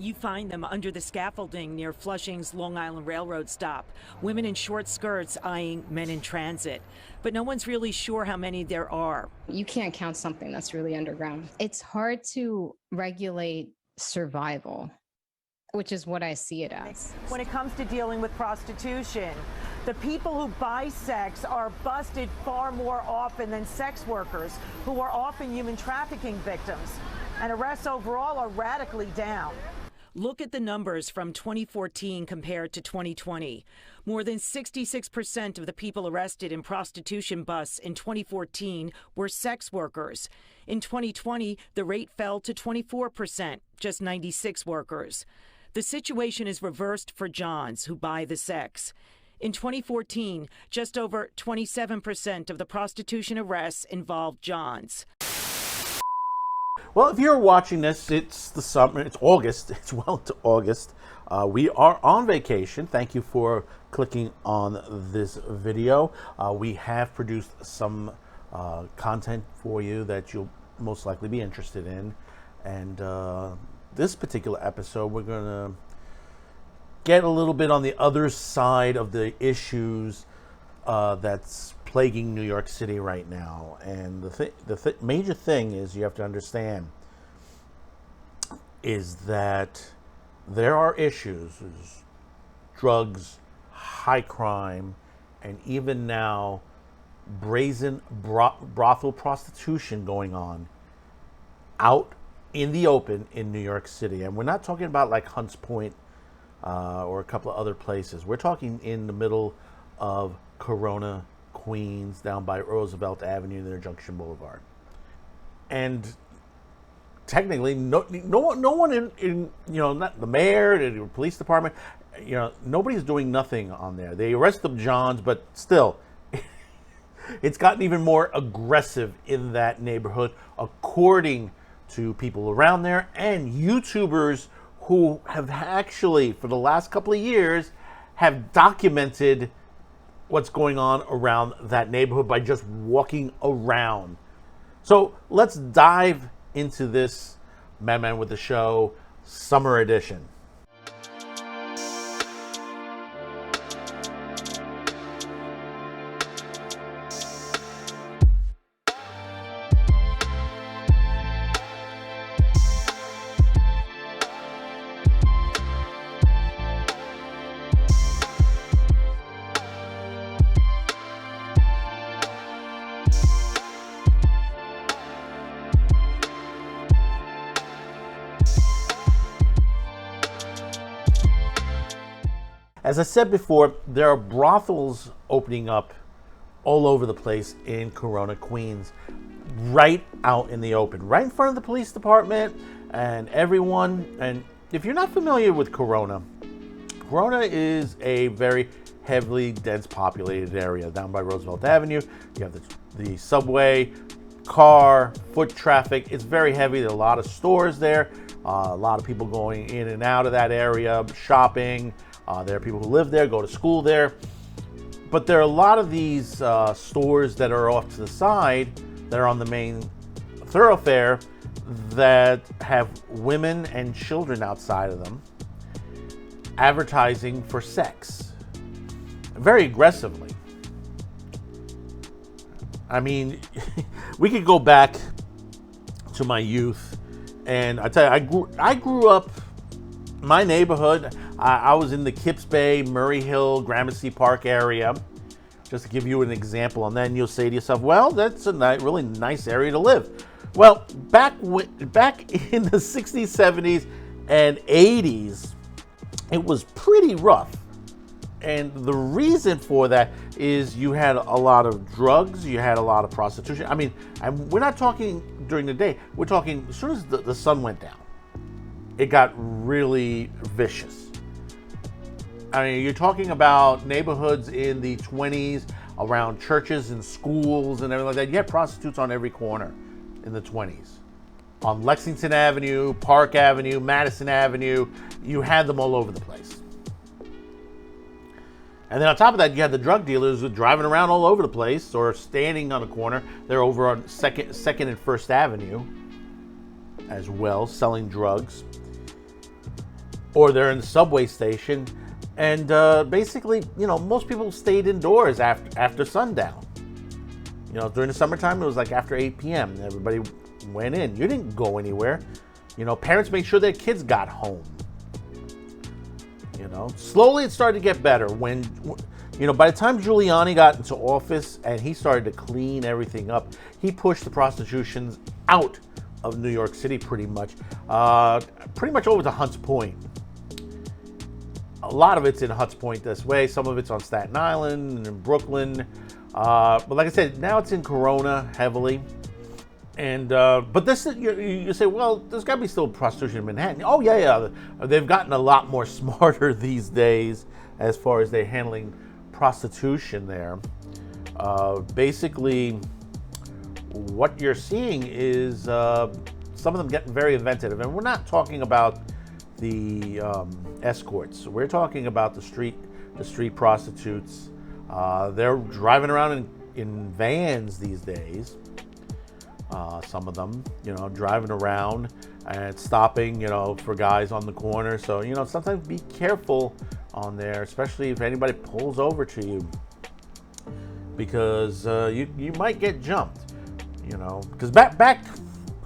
You find them under the scaffolding near Flushing's Long Island Railroad stop. Women in short skirts eyeing men in transit. But no one's really sure how many there are. You can't count something that's really underground. It's hard to regulate survival, which is what I see it as. When it comes to dealing with prostitution, the people who buy sex are busted far more often than sex workers, who are often human trafficking victims. And arrests overall are radically down. Look at the numbers from 2014 compared to 2020. More than 66% of the people arrested in prostitution busts in 2014 were sex workers. In 2020, the rate fell to 24%, just 96 workers. The situation is reversed for Johns, who buy the sex. In 2014, just over 27% of the prostitution arrests involved Johns. Well, if you're watching this, it's the summer, it's August, it's well into August. We are on vacation. Thank you for clicking on this video. We have produced some content for you that you'll most likely be interested in. And this particular episode, we're going to get a little bit on the other side of the issues that's plaguing New York City right now. And the major thing is, you have to understand, is that there are issues, drugs, high crime, and even now brazen brothel prostitution going on out in the open in New York City. And we're not talking about like Hunts Point or a couple of other places. We're talking in the middle of Corona, Queens, down by Roosevelt Avenue near Junction Boulevard. And technically, no one in not the mayor, the police department, nobody's doing nothing on there. They arrested Johns, but still, it's gotten even more aggressive in that neighborhood, according to people around there and YouTubers who have actually, for the last couple of years, have documented what's going on around that neighborhood by just walking around. So let's dive into this Madman with the Show Summer Edition. As I said before, there are brothels opening up all over the place in Corona, Queens, right out in the open, right in front of the police department and everyone. And if you're not familiar with Corona, Corona is a very heavily dense populated area down by Roosevelt Avenue. You have the subway, car, foot traffic. It's very heavy. There are a lot of stores there, a lot of people going in and out of that area, shopping. There are people who live there, go to school there. But there are a lot of these stores that are off to the side, that are on the main thoroughfare, that have women and children outside of them advertising for sex very aggressively. I mean, we could go back to my youth, and I tell you, I grew up, my neighborhood, I was in the Kips Bay, Murray Hill, Gramercy Park area, just to give you an example. And then you'll say to yourself, well, that's a really nice area to live. Well, back in the 60s, 70s, and 80s, it was pretty rough. And the reason for that is you had a lot of drugs, you had a lot of prostitution. I mean, and we're not talking during the day. We're talking as soon as the sun went down, it got really vicious. I mean, you're talking about neighborhoods in the 20s, around churches and schools and everything like that. You had prostitutes on every corner in the 20s. On Lexington Avenue, Park Avenue, Madison Avenue, you had them all over the place. And then on top of that, you had the drug dealers who were driving around all over the place or standing on a corner. They're over on Second and First Avenue as well, selling drugs. or they're in the subway station. And basically, most people stayed indoors after sundown. During the summertime, it was like after 8 p.m. Everybody went in. You didn't go anywhere. Parents made sure their kids got home. Slowly it started to get better when, by the time Giuliani got into office and he started to clean everything up, he pushed the prostitution out of New York City pretty much over to Hunts Point. A lot of it's in Hunts Point this way. Some of it's on Staten Island and in Brooklyn. But like I said, now it's in Corona heavily. And but this, you say, well, there's got to be still prostitution in Manhattan. Oh yeah. They've gotten a lot more smarter these days as far as they're handling prostitution there. Basically, what you're seeing is some of them getting very inventive, and we're not talking about the escorts. We're talking about the street prostitutes. They're driving around in vans these days. Some of them, driving around and stopping, for guys on the corner. So, sometimes be careful on there, especially if anybody pulls over to you, because you might get jumped, because back, like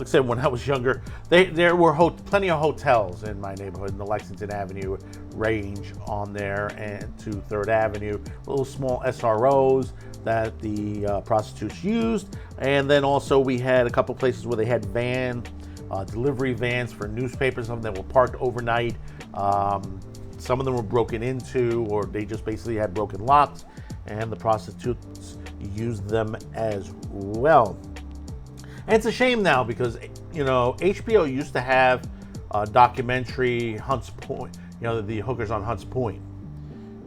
I said, when I was younger, there were plenty of hotels in my neighborhood, in the Lexington Avenue range on there and to 3rd Avenue, little small SROs that the prostitutes used. And then also we had a couple places where they had delivery vans for newspapers, some that were parked overnight. Some of them were broken into, or they just basically had broken locks, and the prostitutes used them as well. And it's a shame now because, HBO used to have a documentary, Hunts Point, the hookers on Hunts Point.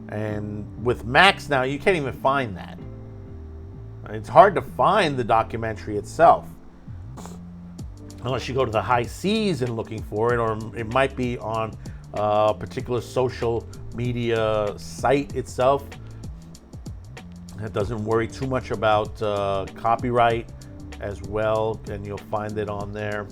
And with Max now, you can't even find that. It's hard to find the documentary itself, unless you go to the high seas and looking for it, or it might be on a particular social media site itself. It doesn't worry too much about copyright as well, and you'll find it on there.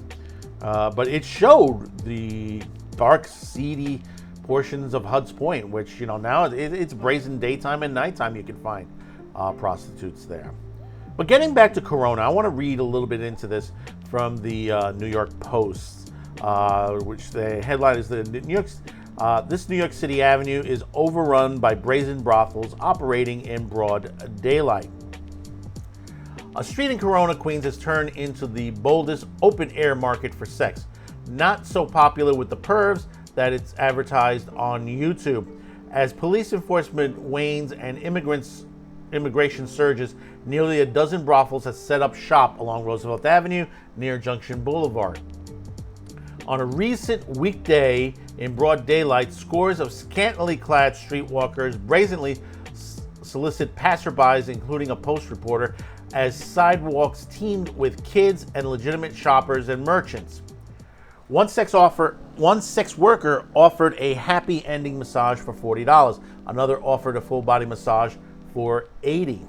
But it showed the dark, seedy portions of Hunts Point, which, now it's brazen daytime and nighttime you can find prostitutes there. But getting back to Corona, I want to read a little bit into this from the New York Post, which the headline is this New York City Avenue is overrun by brazen brothels operating in broad daylight. A street in Corona, Queens has turned into the boldest open-air market for sex. Not so popular with the pervs that it's advertised on YouTube. As police enforcement wanes and immigration surges, nearly a dozen brothels have set up shop along Roosevelt Avenue near Junction Boulevard. On a recent weekday in broad daylight, scores of scantily clad streetwalkers brazenly solicit passerbys, including a Post reporter, as sidewalks teemed with kids and legitimate shoppers and merchants. One sex worker offered a happy ending massage for $40. Another offered a full body massage for $80.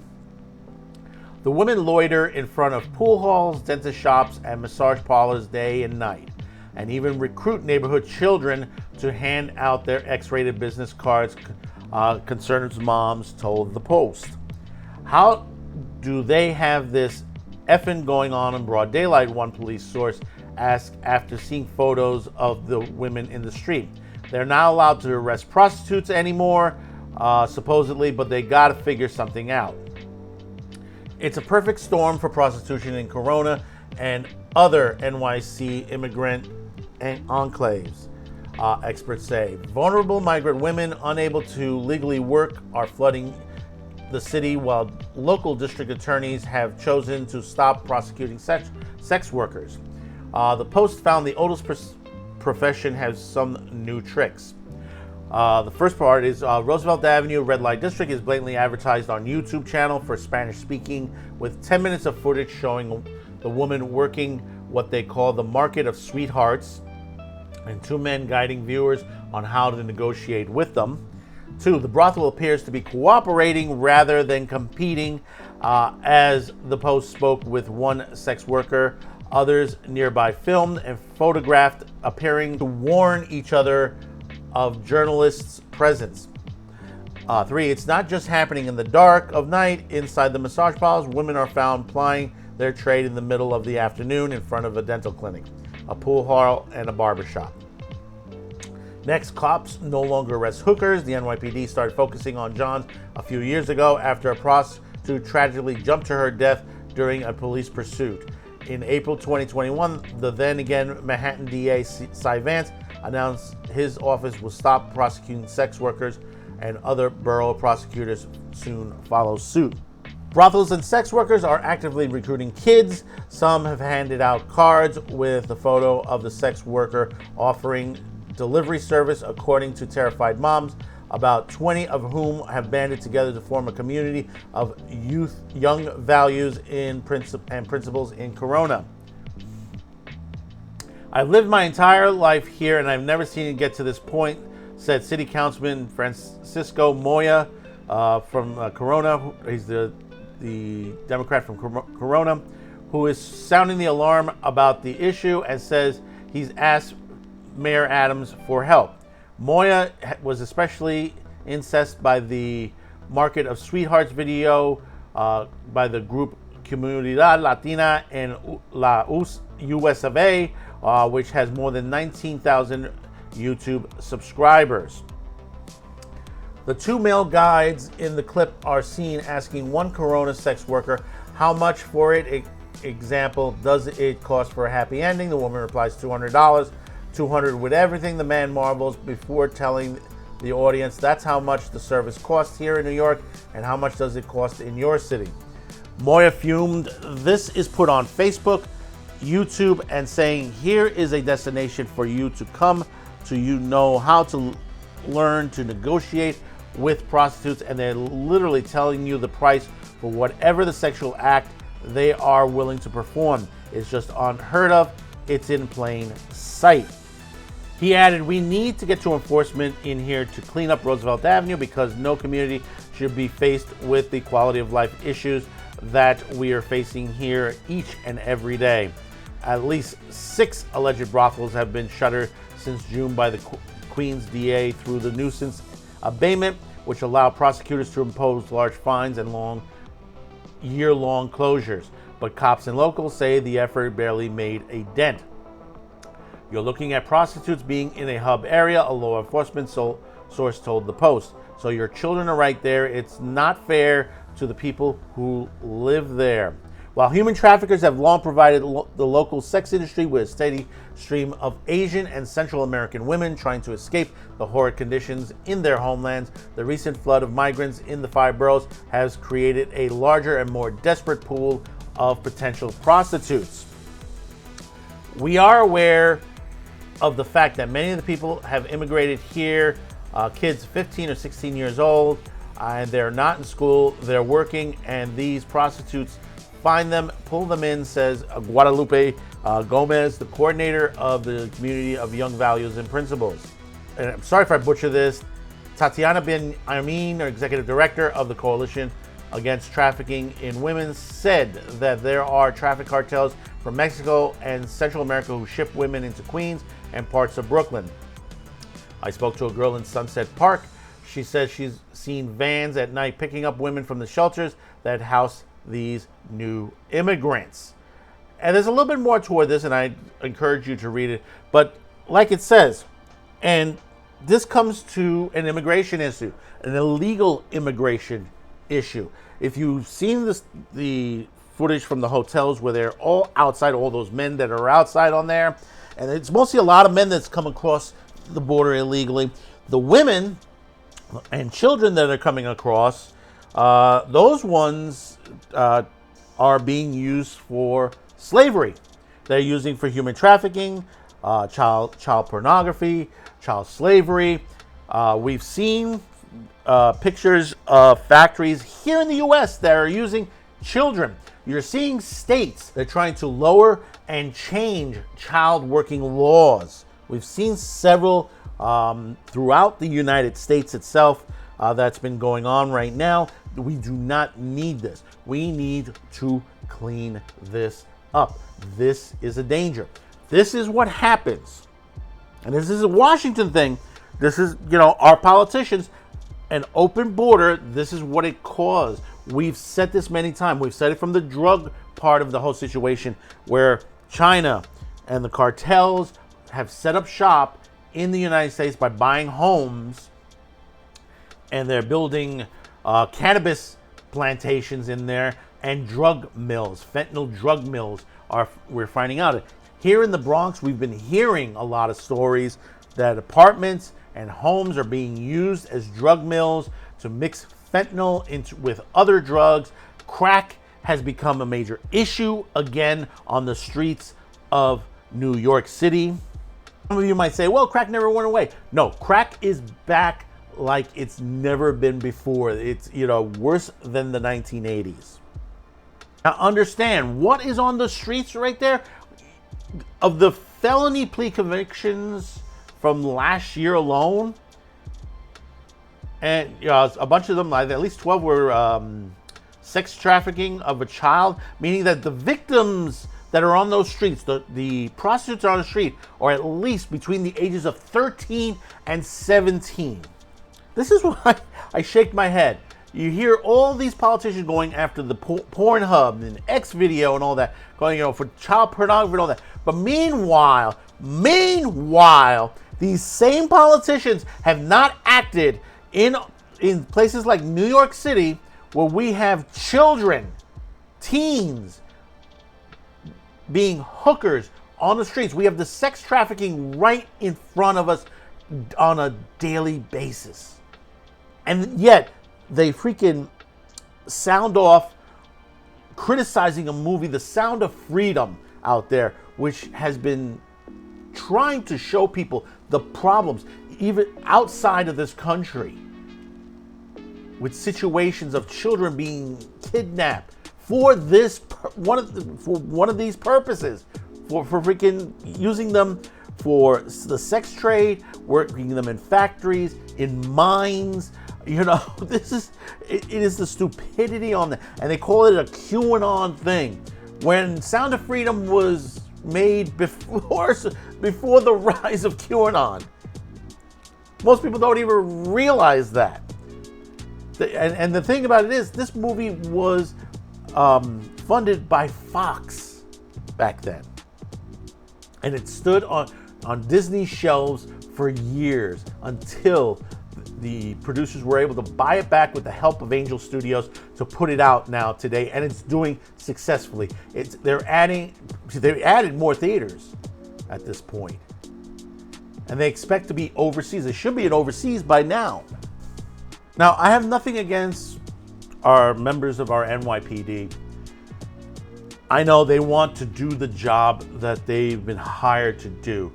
The women loiter in front of pool halls, dentist shops, and massage parlors day and night, and even recruit neighborhood children to hand out their X-rated business cards, Concerned Moms told the Post. How do they have this effing going on in broad daylight? One police source asked after seeing photos of the women in the street. They're not allowed to arrest prostitutes anymore, supposedly, but they gotta figure something out. It's a perfect storm for prostitution in Corona and other NYC immigrant enclaves, experts say. Vulnerable migrant women unable to legally work are flooding the city, while local district attorneys have chosen to stop prosecuting sex workers. The Post found the oldest profession has some new tricks. The first part is Roosevelt Avenue Red Light District is blatantly advertised on YouTube channel for Spanish speaking, with 10 minutes of footage showing the woman working what they call the market of sweethearts, and two men guiding viewers on how to negotiate with them. 2, the brothel appears to be cooperating rather than competing, as the Post spoke with one sex worker. Others nearby filmed and photographed appearing to warn each other of journalists' presence. 3, it's not just happening in the dark of night inside the massage parlors. Women are found plying their trade in the middle of the afternoon in front of a dental clinic, a pool hall, and a barbershop. Next, cops no longer arrest hookers. The NYPD started focusing on Johns a few years ago after a prostitute tragically jumped to her death during a police pursuit. In April 2021, the then-again Manhattan DA Cy Vance announced his office will stop prosecuting sex workers, and other borough prosecutors soon follow suit. Brothels and sex workers are actively recruiting kids. Some have handed out cards with the photo of the sex worker offering delivery service, according to terrified moms, about 20 of whom have banded together to form a community of young values and principles in Corona. I've lived my entire life here and I've never seen it get to this point, said City Councilman Francisco Moya from Corona. He's the Democrat from Corona, who is sounding the alarm about the issue and says he's asked Mayor Adams for help. Moya was especially incensed by the Market of Sweethearts video by the group Comunidad Latina en la US of A, which has more than 19,000 YouTube subscribers. The 2 male guides in the clip are seen asking one Corona sex worker how much for it. Example, does it cost for a happy ending? The woman replies $200. $200 with everything. The man marvels before telling the audience that's how much the service costs here in New York, and how much does it cost in your city. Moya fumed. This is put on Facebook, YouTube, and saying here is a destination for you to come to. You know how to learn to negotiate with prostitutes, and they're literally telling you the price for whatever the sexual act they are willing to perform. It's just unheard of. It's in plain sight. He added, we need to get to enforcement in here to clean up Roosevelt Avenue, because no community should be faced with the quality of life issues that we are facing here each and every day. At least 6 alleged brothels have been shuttered since June by the Queens DA through the nuisance abatement, which allow prosecutors to impose large fines and year-long closures. But cops and locals say the effort barely made a dent. You're looking at prostitutes being in a hub area, a law enforcement source told the Post. So your children are right there. It's not fair to the people who live there. While human traffickers have long provided the local sex industry with a steady stream of Asian and Central American women trying to escape the horrid conditions in their homelands, the recent flood of migrants in the 5 boroughs has created a larger and more desperate pool of potential prostitutes. We are aware of the fact that many of the people have immigrated here, kids 15 or 16 years old, and they're not in school, they're working, and these prostitutes find them, pull them in, says Guadalupe Gomez, the coordinator of the Community of Young Values and Principles. And I'm sorry if I butcher this. Tatiana Bin Amin, executive director of the Coalition Against Trafficking in Women, said that there are traffic cartels from Mexico and Central America who ship women into Queens and parts of Brooklyn. I spoke to a girl in Sunset Park. She says she's seen vans at night picking up women from the shelters that house these new immigrants. And there's a little bit more toward this, and I encourage you to read it. But like it says, and this comes to an immigration issue, an illegal immigration issue. If you've seen the footage from the hotels where they're all outside, all those men that are outside on there, and it's mostly a lot of men that's come across the border illegally. The women and children that are coming across, those ones are being used for slavery. They're using for human trafficking, child pornography, child slavery. We've seen pictures of factories here in the U.S. that are using children. You're seeing states that are trying to lower and change child working laws. We've seen several throughout the United States itself that's been going on right now. We do not need this. We need to clean this up. This is a danger. This is what happens. And this is a Washington thing. This is, our politicians, an open border, this is what it caused. We've said this many times. We've said it from the drug part of the whole situation, where China and the cartels have set up shop in the United States by buying homes, and they're building cannabis plantations in there and drug mills, fentanyl drug mills. We're finding out. Here in the Bronx, we've been hearing a lot of stories that apartments and homes are being used as drug mills to mix fentanyl with other drugs. Crack has become a major issue again on the streets of New York City. Some of you might say, well, crack never went away. No, crack is back like it's never been before. It's, worse than the 1980s. Now understand, what is on the streets right there? Of the felony plea convictions from last year alone, and a bunch of them, at least 12 were sex trafficking of a child, meaning that the victims that are on those streets, the prostitutes on the street, are at least between the ages of 13 and 17. This is why I shake my head. You hear all these politicians going after the Pornhub and X video and all that, going, for child pornography and all that. But meanwhile, these same politicians have not acted in places like New York City, where we have children, teens, being hookers on the streets. We have the sex trafficking right in front of us on a daily basis. And yet, they freaking sound off criticizing a movie, The Sound of Freedom, out there, which has been trying to show people the problems, even outside of this country, with situations of children being kidnapped for one of these purposes, for freaking using them for the sex trade, working them in factories, in mines. It is the stupidity on that, and they call it a QAnon thing, when Sound of Freedom was made before the rise of QAnon. Most people don't even realize that. And the thing about it is, this movie was funded by Fox back then, and it stood on Disney shelves for years until the producers were able to buy it back with the help of Angel Studios to put it out now today, and it's doing successfully. They added more theaters at this point, and they expect to be overseas. They should be overseas by now. Now, I have nothing against our members of our NYPD. I know they want to do the job that they've been hired to do,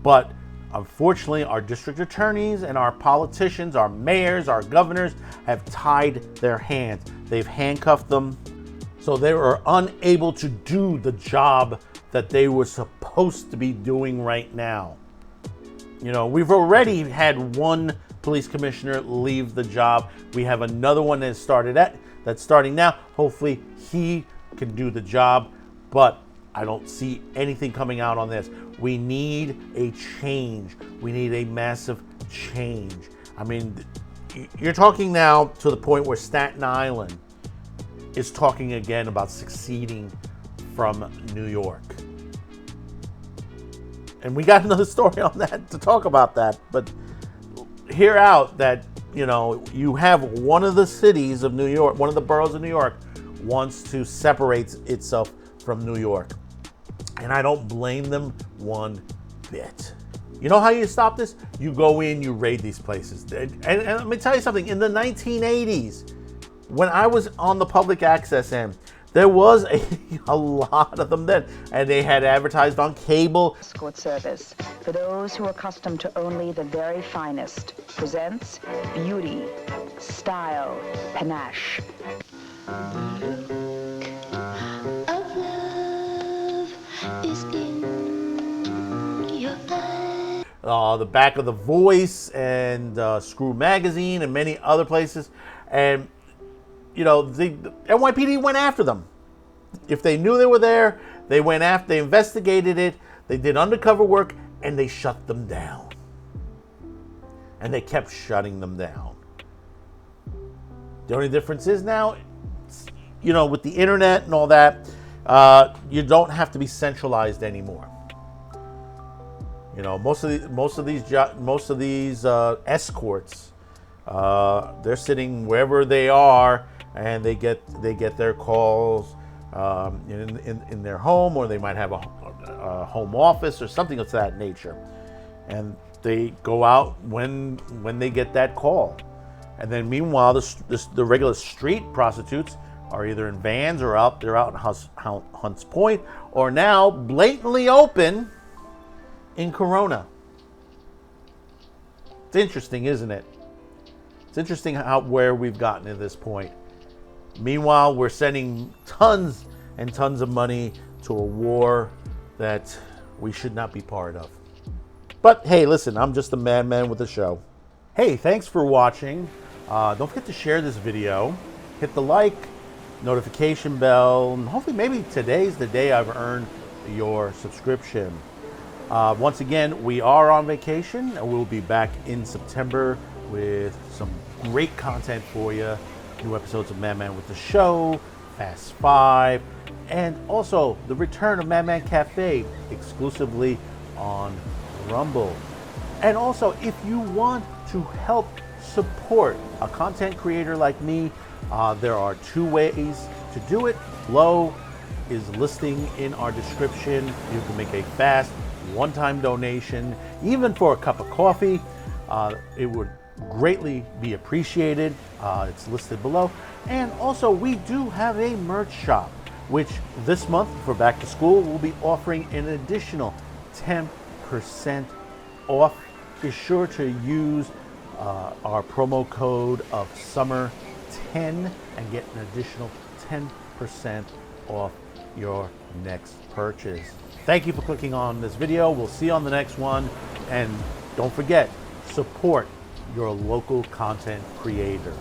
but unfortunately, our district attorneys and our politicians, our mayors, our governors have tied their hands. They've handcuffed them, so they are unable to do the job that they were supposed to be doing right now. We've already had one police commissioner leave the job. We have another one that's starting now. Hopefully he can do the job, but I don't see anything coming out on this. We need a change. We need a massive change. I mean, you're talking now to the point where Staten Island is talking again about seceding from New York. And we got another story on that to talk about that. But hear out that, you have one of the cities of New York, one of the boroughs of New York, wants to separate itself from New York. And I don't blame them one bit. You know how you stop this? You go in, you raid these places. And let me tell you something. In the 1980s, when I was on the public access end, there was a lot of them then. And they had advertised on cable. Escort service, for those who are accustomed to only the very finest, presents beauty, style, panache. The back of The Voice and Screw Magazine and many other places. And, the NYPD went after them. If they knew they were there, they investigated it, they did undercover work, and they shut them down. and they kept shutting them down. The only difference is now, with the internet and all that, you don't have to be centralized anymore. Most of these escorts, they're sitting wherever they are, and they get their calls in their home, or they might have a home office or something of that nature, and they go out when they get that call. And then meanwhile, the regular street prostitutes are either in vans or they're out in Hunts Point, or now blatantly open in Corona. It's interesting, isn't it? It's interesting where we've gotten at this point. Meanwhile, we're sending tons and tons of money to a war that we should not be part of. But hey, listen, I'm just a madman with a show. Hey, thanks for watching. Don't forget to share this video. Hit the like, notification bell, and hopefully maybe today's the day I've earned your subscription. Once again, we are on vacation, and we'll be back in September with some great content for you. New episodes of Madman with the Show, Fast 5, and also the return of Madman Cafe exclusively on Rumble. And also, if you want to help support a content creator like me, there are 2 ways to do it. Below is listing in our description. You can make a fast one-time donation, even for a cup of coffee. It would greatly be appreciated. It's listed below. And also, we do have a merch shop, which this month for back to school we'll be offering an additional 10% off. Be sure to use our promo code of summer 10 and get an additional 10% off your next purchase. Thank you for clicking on this video. We'll see you on the next one. And don't forget, support your local content creator.